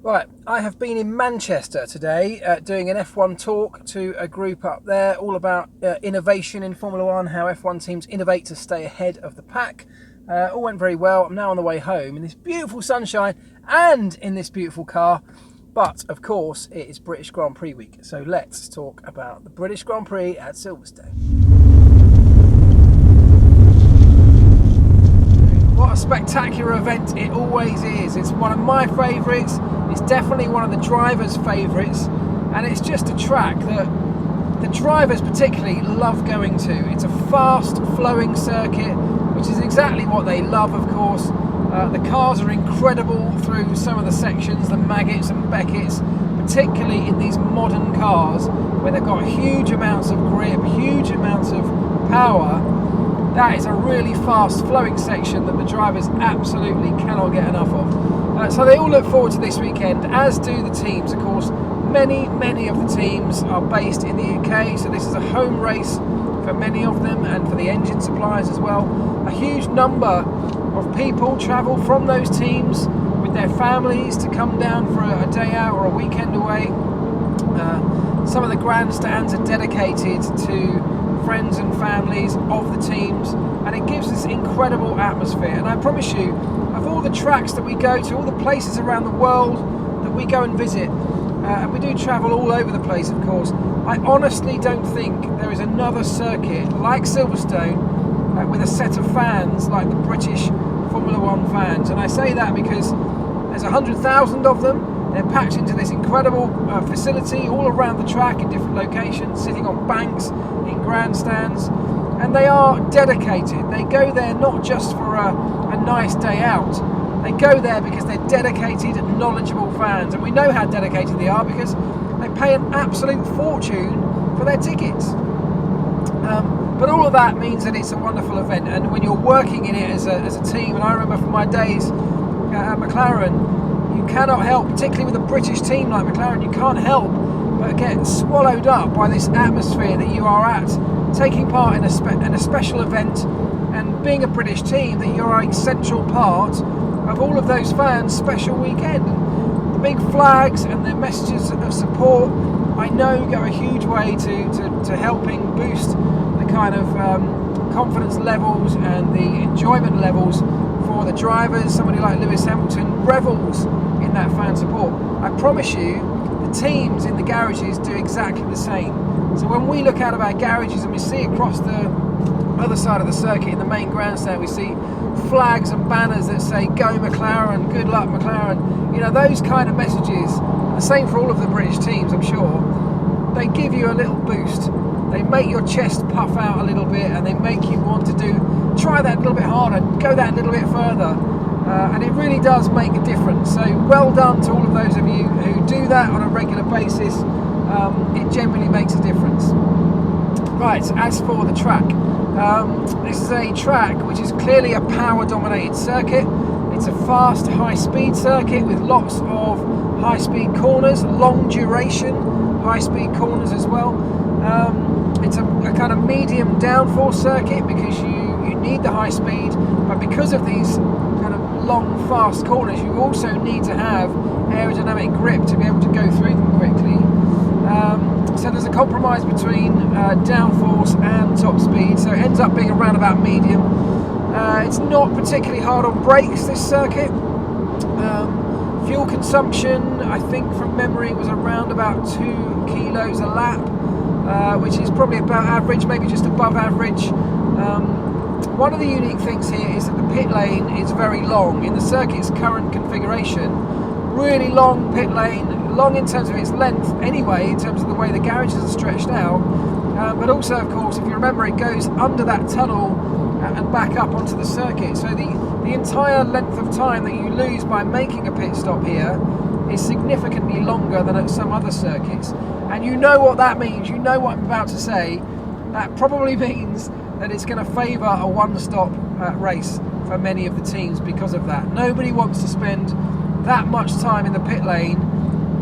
Right, I have been in Manchester today doing an F1 talk to a group up there, all about innovation in Formula One, how F1 teams innovate to stay ahead of the pack. All went very well. I'm now on the way home in this beautiful sunshine and in this beautiful car. But, of course, it is British Grand Prix week, so let's talk about the British Grand Prix at Silverstone. What a spectacular event it always is. It's one of my favourites. It's definitely one of the drivers' favourites, and it's just a track that the drivers particularly love going to. It's a fast flowing circuit, which is exactly what they love, of course. The cars are incredible through some of the sections, the Maggots and Becketts, particularly in these modern cars where they've got huge amounts of grip, huge amounts of power. That is a really fast flowing section that the drivers absolutely cannot get enough of. So they all look forward to this weekend, as do the teams. Of course, many of the teams are based in the UK, so this is a home race for many of them and for the engine suppliers as well. A huge number of people travel from those teams with their families to come down for a day out or a weekend away. Some of the grandstands are dedicated to friends and families of the teams, and it gives this incredible atmosphere. And I promise you, of all the tracks that we go to, all the places around the world that we go and visit, and we do travel all over the place, of course, I honestly don't think there is another circuit like Silverstone with a set of fans like the British Formula One fans. And I say that because there's 100,000 of them. They're packed into this incredible facility all around the track in different locations, sitting on banks, in grandstands, and they are dedicated. They go there not just for a nice day out. They go there because they're dedicated, knowledgeable fans, and we know how dedicated they are because they pay an absolute fortune for their tickets. But all of that means that it's a wonderful event, and when you're working in it as a team, and I remember from my days at McLaren, you cannot help, particularly with a British team like McLaren, you can't help but get swallowed up by this atmosphere that you are at, taking part in a special event, and being a British team, that you're a central part of all of those fans' special weekend. The big flags and the messages of support, I know, go a huge way to helping boost the kind of confidence levels and the enjoyment levels for the drivers. Somebody like Lewis Hamilton revels in that fan support. I promise you, the teams in the garages do exactly the same. So when we look out of our garages and we see across the other side of the circuit in the main grandstand, we see flags and banners that say "Go McLaren," "Good luck McLaren." You know, those kind of messages, the same for all of the British teams, I'm sure, they give you a little boost. They make your chest puff out a little bit, and they make you want to try that a little bit harder, go that little bit further. And it really does make a difference. So well done to all of those of you who do that on a regular basis. It genuinely makes a difference. Right, as for the track, this is a track which is clearly a power dominated circuit. It's a fast, high speed circuit with lots of high speed corners, long duration high speed corners as well. It's a kind of medium downforce circuit because you need the high speed, but because of these kind of long, fast corners, you also need to have aerodynamic grip to be able to go through them quickly. So there's a compromise between downforce and top speed, so it ends up being around about medium. It's not particularly hard on brakes, this circuit. Fuel consumption, I think from memory, was around about 2 kilos a lap, which is probably about average, maybe just above average. One of the unique things here is that the pit lane is very long in the circuit's current configuration. Really long pit lane, long in terms of its length anyway, in terms of the way the garages are stretched out, but also, of course, if you remember, it goes under that tunnel and back up onto the circuit. So the entire length of time that you lose by making a pit stop here is significantly longer than at some other circuits. And you know what that means, you know what I'm about to say. That probably means that it's going to favour a one-stop race for many of the teams because of that. Nobody wants to spend that much time in the pit lane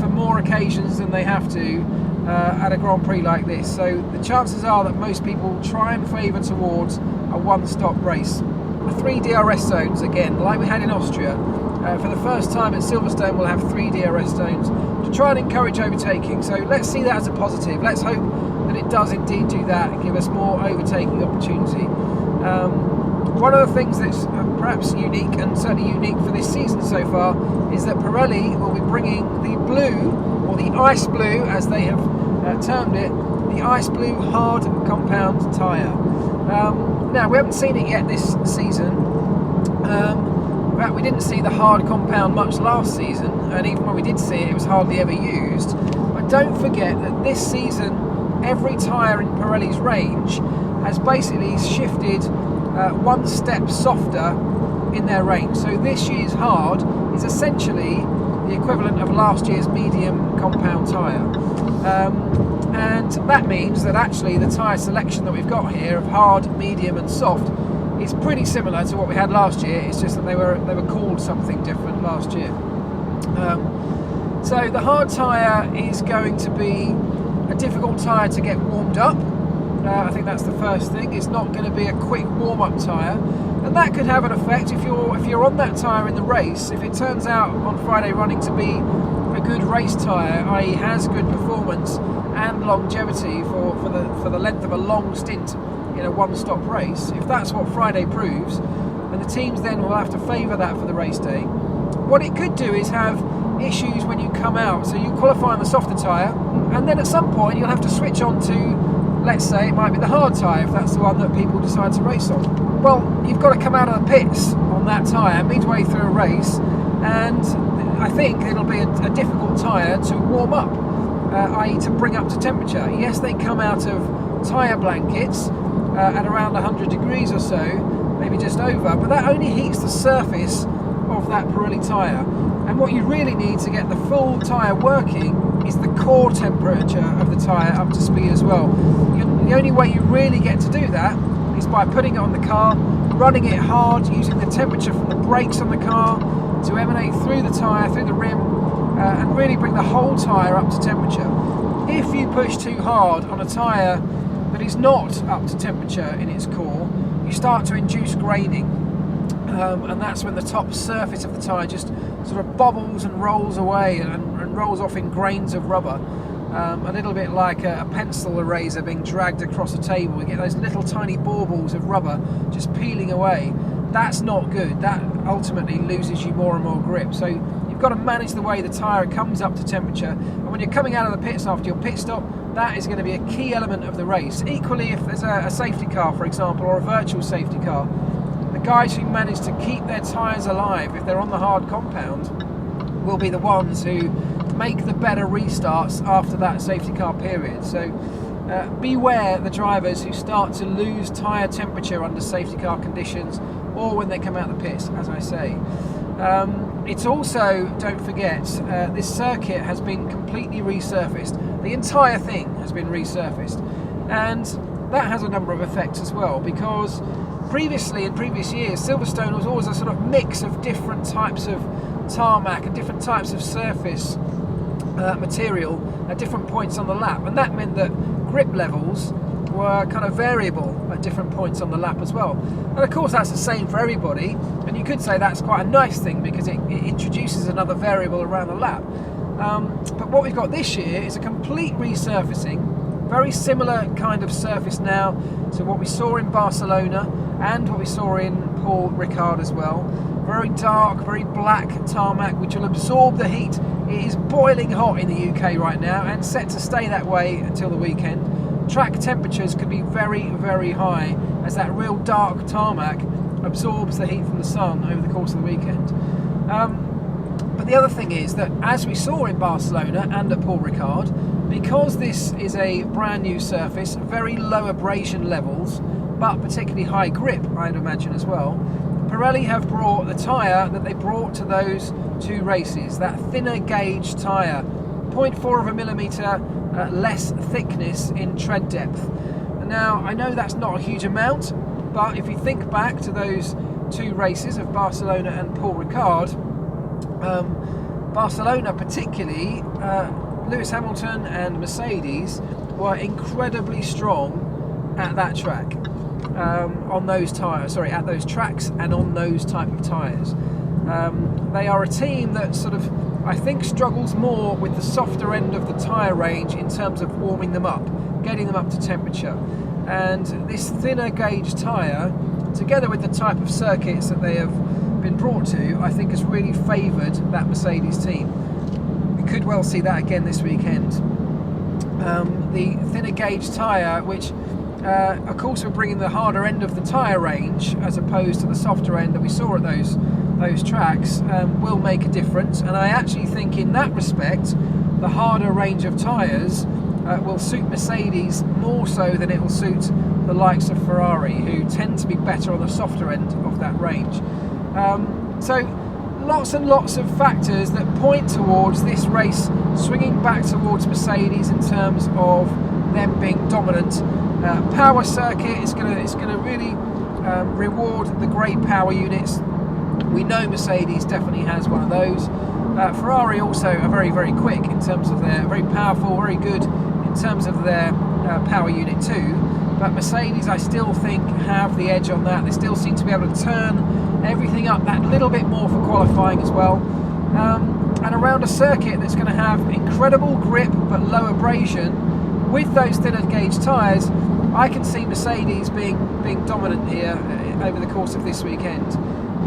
for more occasions than they have to at a Grand Prix like this. So the chances are that most people try and favour towards a one-stop race. The 3 DRS zones, again, like we had in Austria, For the first time at Silverstone, we'll have 3 DRS zones to try and encourage overtaking. So let's see that as a positive. Let's hope that it does indeed do that and give us more overtaking opportunity. One of the things that's perhaps unique, and certainly unique for this season so far, is that Pirelli will be bringing the blue, or the ice blue as they have termed it, the ice blue hard compound tyre. Now, we haven't seen it yet this season. In fact, we didn't see the hard compound much last season, and even when we did see it, it was hardly ever used. But don't forget that this season, every tyre in Pirelli's range has basically shifted one step softer in their range. So this year's hard is essentially the equivalent of last year's medium compound tyre. And that means that actually the tyre selection that we've got here of hard, medium and soft is pretty similar to what we had last year. It's just that they were called something different last year. So the hard tyre is going to be a difficult tyre to get warmed up. I think that's the first thing. It's not going to be a quick warm-up tyre, and that could have an effect if you're on that tyre in the race. If it turns out on Friday running to be a good race tyre, i.e. has good performance and longevity for the length of a long stint in a one-stop race, if that's what Friday proves, and the teams then will have to favour that for the race day, what it could do is have issues when you come out. So you qualify on the softer tyre, and then at some point you'll have to switch on to, let's say it might be the hard tyre, if that's the one that people decide to race on. Well, you've got to come out of the pits on that tyre midway through a race, and I think it'll be a difficult tyre to warm up, i.e. to bring up to temperature. Yes, they come out of tyre blankets at around 100 degrees or so, maybe just over, but that only heats the surface of that Pirelli tyre. And what you really need to get the full tyre working is the core temperature of the tyre up to speed as well. The only way you really get to do that is by putting it on the car, running it hard, using the temperature from the brakes on the car to emanate through the tyre, through the rim, and really bring the whole tyre up to temperature. If you push too hard on a tyre that is not up to temperature in its core, you start to induce graining. And that's when the top surface of the tyre just sort of bobbles and rolls away and rolls off in grains of rubber. A little bit like a pencil eraser being dragged across a table. You get those little tiny baubles of rubber just peeling away. That's not good. That ultimately loses you more and more grip. So you've got to manage the way the tyre comes up to temperature. And when you're coming out of the pits after your pit stop, that is going to be a key element of the race. Equally, if there's a safety car, for example, or a virtual safety car, the guys who manage to keep their tyres alive, if they're on the hard compound, will be the ones who make the better restarts after that safety car period. So beware the drivers who start to lose tyre temperature under safety car conditions, or when they come out the pits, as I say. It's also, don't forget, this circuit has been completely resurfaced. The entire thing has been resurfaced, and that has a number of effects as well, because previously, in previous years, Silverstone was always a sort of mix of different types of tarmac and different types of surface material at different points on the lap, and that meant that grip levels were kind of variable at different points on the lap as well. And of course that's the same for everybody, and you could say that's quite a nice thing because it introduces another variable around the lap. But what we've got this year is a complete resurfacing, very similar kind of surface now to what we saw in Barcelona and what we saw in Paul Ricard as well. Very dark, very black tarmac which will absorb the heat. It is boiling hot in the UK right now and set to stay that way until the weekend. Track temperatures could be very, very high as that real dark tarmac absorbs the heat from the sun over the course of the weekend. But the other thing is that, as we saw in Barcelona and at Paul Ricard, because this is a brand new surface, very low abrasion levels, but particularly high grip, I'd imagine as well, Pirelli have brought the tyre that they brought to those two races, that thinner gauge tyre, 0.4 of a millimetre less thickness in tread depth. Now, I know that's not a huge amount, but if you think back to those two races of Barcelona and Paul Ricard, Barcelona particularly, Lewis Hamilton and Mercedes were incredibly strong at that track, on those tyres, sorry, at those tracks and on those type of tyres. they are a team that sort of, I think, struggles more with the softer end of the tyre range in terms of warming them up, getting them up to temperature. And this thinner gauge tyre, together with the type of circuits that they have been brought to, I think has really favoured that Mercedes team. We could well see that again this weekend. The thinner gauge tyre, which of course we're bringing the harder end of the tyre range as opposed to the softer end that we saw at those tracks, will make a difference. And I actually think in that respect the harder range of tyres will suit Mercedes more so than it will suit the likes of Ferrari, who tend to be better on the softer end of that range. So lots and lots of factors that point towards this race swinging back towards Mercedes in terms of them being dominant. Power circuit is going to really reward the great power units. We know Mercedes definitely has one of those. Ferrari also are very, very quick in terms of their, very powerful, very good in terms of their power unit too. But Mercedes, I still think, have the edge on that. They still seem to be able to turn everything up that little bit more for qualifying as well. And around a circuit that's going to have incredible grip but low abrasion, with those thinner gauge tyres, I can see Mercedes being dominant here over the course of this weekend.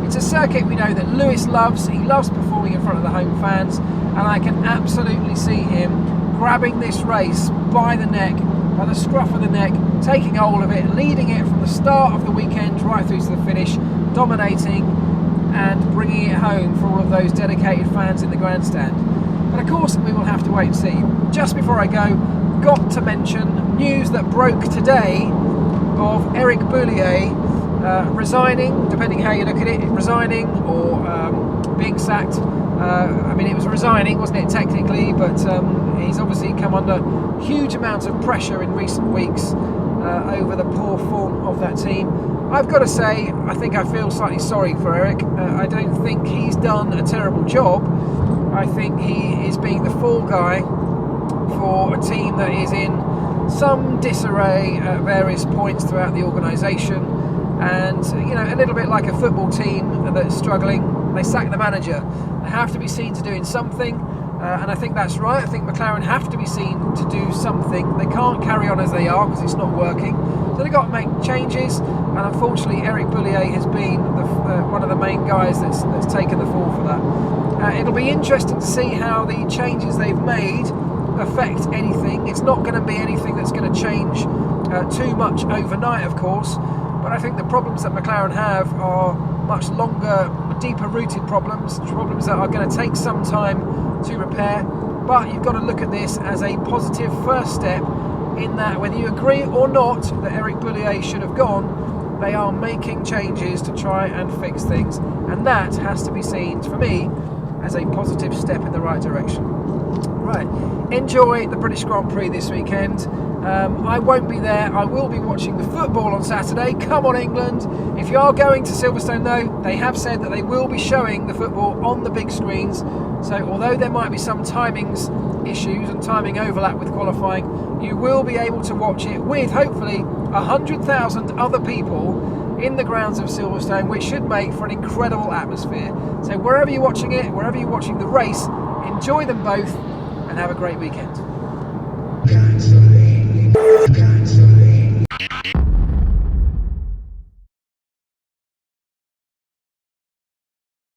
It's a circuit we know that Lewis loves. He loves performing in front of the home fans, and I can absolutely see him grabbing this race by the neck, by the scruff of the neck, taking hold of it, leading it from the start of the weekend right through to the finish, dominating and bringing it home for all of those dedicated fans in the grandstand. But of course we will have to wait and see. Just before I go, got to mention news that broke today of Eric Boullier resigning, depending how you look at it, resigning or being sacked. I mean, it was resigning, wasn't it, technically, but he's obviously come under huge amounts of pressure in recent weeks over the poor form of that team. I've got to say, I think I feel slightly sorry for Eric. I don't think he's done a terrible job. I think he is being the fall guy for a team that is in some disarray at various points throughout the organisation. And, you know, a little bit like a football team that's struggling, they sack the manager. They have to be seen to doing something, and I think that's right. I think McLaren have to be seen to do something. They can't carry on as they are because it's not working. So they've got to make changes, and unfortunately Eric Boullier has been one of the main guys that's taken the fall for that. It'll be interesting to see how the changes they've made affect anything. It's not going to be anything that's going to change too much overnight, of course. But I think the problems that McLaren have are much longer, deeper rooted problems that are going to take some time to repair. But you've got to look at this as a positive first step, in that whether you agree or not that Eric Boullier should have gone, they are making changes to try and fix things. And that has to be seen, for me, as a positive step in the right direction. Right, enjoy the British Grand Prix this weekend. I won't be there. I will be watching the football on Saturday. Come on, England. If you are going to Silverstone, though, they have said that they will be showing the football on the big screens. So although there might be some timings issues and timing overlap with qualifying, you will be able to watch it with, hopefully, 100,000 other people in the grounds of Silverstone, which should make for an incredible atmosphere. So wherever you're watching it, wherever you're watching the race, enjoy them both and have a great weekend.